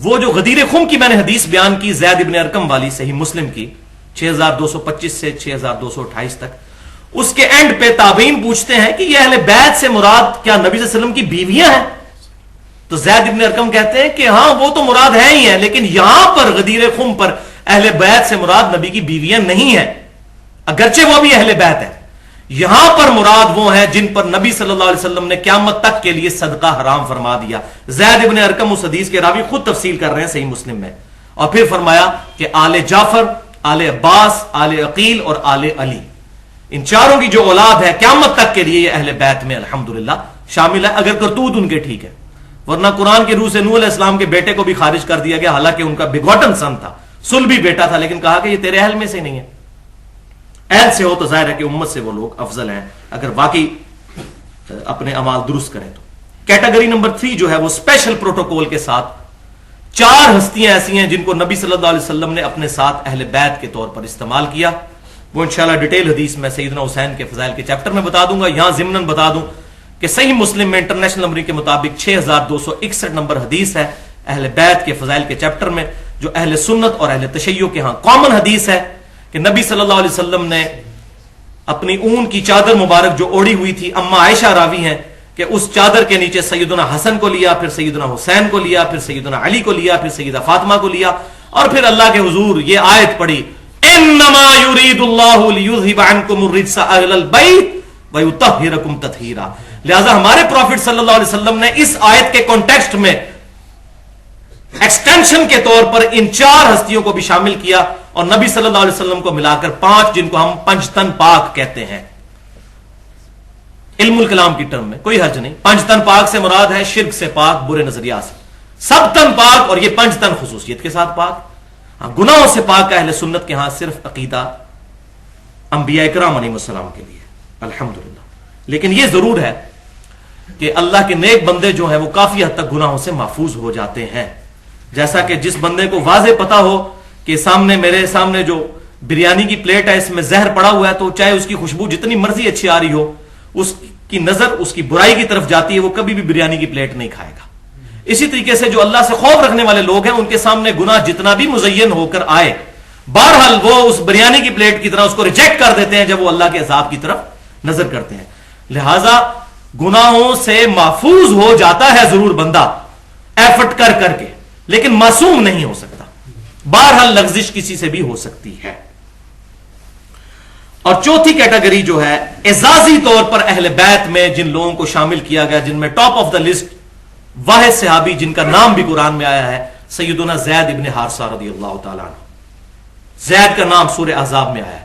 وہ جو غدیر خم کی میں نے حدیث بیان کی زید ابن ارقم والی صحیح مسلم کی 6225 سے 6228 تک، اس کے اینڈ پہ تابعین پوچھتے ہیں کہ یہ اہل بیت سے مراد کیا نبی صلی اللہ علیہ وسلم کی بیویاں ہیں؟ تو زید ابن ارقم کہتے ہیں کہ ہاں وہ تو مراد ہے ہی ہیں، لیکن یہاں پر غدیر خم پر اہل بیت سے مراد نبی کی بیویاں نہیں ہیں، اگرچہ وہ بھی اہل بیت ہے۔ یہاں پر مراد وہ ہیں جن پر نبی صلی اللہ علیہ وسلم نے قیامت تک کے لیے صدقہ حرام فرما دیا۔ زید ابن ارقم اس حدیث کے راوی خود تفصیل کر رہے ہیں صحیح مسلم میں، اور پھر فرمایا کہ آل جعفر، آل عباس، آل عقیل اور آل علی، ان چاروں کی جو اولاد ہے قیامت تک کے لیے یہ اہل بیت میں الحمدللہ شامل ہے، اگر کرتوت ان کے ٹھیک ہے، ورنہ قرآن کی روح سے نوح علیہ السلام کے بیٹے کو بھی خارج کر دیا گیا، حالانکہ ان کا بگوٹن سن تھا، صلبی بیٹا تھا، لیکن کہا کہ یہ تیرے اہل میں سے نہیں ہے۔ اہل سے ہو تو ظاہر ہے کہ امت سے وہ لوگ افضل ہیں اگر واقعی اپنے اعمال درست کریں تو۔ کیٹیگری نمبر 3 جو ہے وہ اسپیشل پروٹوکول کے ساتھ 4 ہستیاں ایسی ہیں جن کو نبی صلی اللہ علیہ وسلم نے اپنے ساتھ اہل بیت کے طور پر استعمال کیا، وہ انشاءاللہ ڈیٹیل حدیث میں سیدنا حسین کے فضائل کے چیپٹر میں بتا دوں گا۔ یہاں ضمناً بتا دوں کہ صحیح مسلم میں انٹرنیشنل نمبر کے مطابق 6261 نمبر حدیث ہے اہل بیت کے فضائل کے چیپٹر میں، جو اہل سنت اور اہل تشیع کے ہاں کامن حدیث ہے کہ نبی صلی اللہ علیہ وسلم نے اپنی اون کی چادر مبارک جو اوڑی ہوئی تھی، اما عائشہ راوی ہیں کہ اس چادر کے نیچے سیدنا حسن کو لیا، پھر سیدنا حسین کو لیا، پھر سیدنا علی کو لیا، پھر سیدہ فاطمہ کو لیا، اور پھر اللہ کے حضور یہ آیت پڑھی، انما یرید اللہ لیذھب عنکم الرجس اہل البیت ویطہرکم تطہیرا۔ لہذا ہمارے پروفٹ صلی اللہ علیہ وسلم نے اس آیت کے کانٹیکسٹ میں ایکسٹینشن کے طور پر ان 4 ہستیوں کو بھی شامل کیا، اور نبی صلی اللہ علیہ وسلم کو ملا کر 5 جن کو ہم پنجتن پاک کہتے ہیں علم الکلام کی ٹرم میں، کوئی حرج نہیں۔ پنجتن پاک سے مراد ہے شرک سے پاک، برے نظریات سے، سب تن پاک، اور یہ پنجتن خصوصیت کے ساتھ پاک۔ ہاں گناہوں سے پاک کا اہل سنت کے ہاں صرف عقیدہ انبیاء کرام علیہ السلام کے لیے الحمدللہ، لیکن یہ ضرور ہے کہ اللہ کے نیک بندے جو ہیں وہ کافی حد تک گناہوں سے محفوظ ہو جاتے ہیں، جیسا کہ جس بندے کو واضح پتا ہو کہ میرے سامنے جو بریانی کی پلیٹ ہے اس میں زہر پڑا ہوا ہے، تو چاہے اس کی خوشبو جتنی مرضی اچھی آ رہی ہو، اس کی نظر اس کی برائی کی طرف جاتی ہے، وہ کبھی بھی بریانی کی پلیٹ نہیں کھائے گا۔ اسی طریقے سے جو اللہ سے خوف رکھنے والے لوگ ہیں ان کے سامنے گناہ جتنا بھی مزین ہو کر آئے، بہرحال وہ اس بریانی کی پلیٹ کی طرح اس کو ریجیکٹ کر دیتے ہیں جب وہ اللہ کے عذاب کی طرف نظر کرتے ہیں۔ لہذا گناہوں سے محفوظ ہو جاتا ہے ضرور بندہ ایفرٹ کر کر کے، لیکن معصوم نہیں ہو سکتا، بہرحال لغزش کسی سے بھی ہو سکتی ہے۔ اور چوتھی کیٹیگری جو ہے اعزازی طور پر اہل بیت میں جن لوگوں کو شامل کیا گیا، جن میں ٹاپ آف دا لسٹ واحد صحابی جن کا نام بھی قرآن میں آیا ہے، سیدنا زید ابن حارثہ رضی اللہ تعالیٰ عنہ۔ زید کا نام سورہ احزاب میں آیا ہے،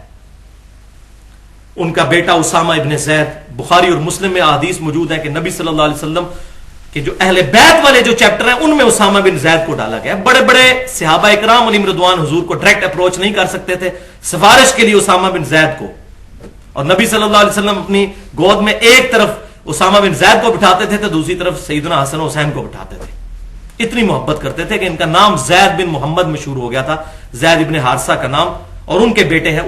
ان کا بیٹا اسامہ ابن زید، بخاری اور مسلم میں احادیث موجود ہیں کہ نبی صلی اللہ علیہ وسلم کہ جو اہل بیت والے جو چیپٹر ہیں ان میں اسامہ بن زید کو ڈالا گیا۔ بڑے بڑے صحابہ اکرام علیہم رضوان حضور کو ڈائریکٹ اپروچ نہیں کر سکتے تھے، سفارش کے لیے اسامہ بن زید کو، اور نبی صلی اللہ علیہ وسلم اپنی گود میں ایک طرف اسامہ بن زید کو بٹھاتے تھے تو دوسری طرف سیدنا حسن و حسین کو بٹھاتے تھے، اتنی محبت کرتے تھے کہ ان کا نام زید بن محمد مشہور ہو گیا تھا، زید ابن حارثہ کا نام، اور ان کے بیٹے ہیں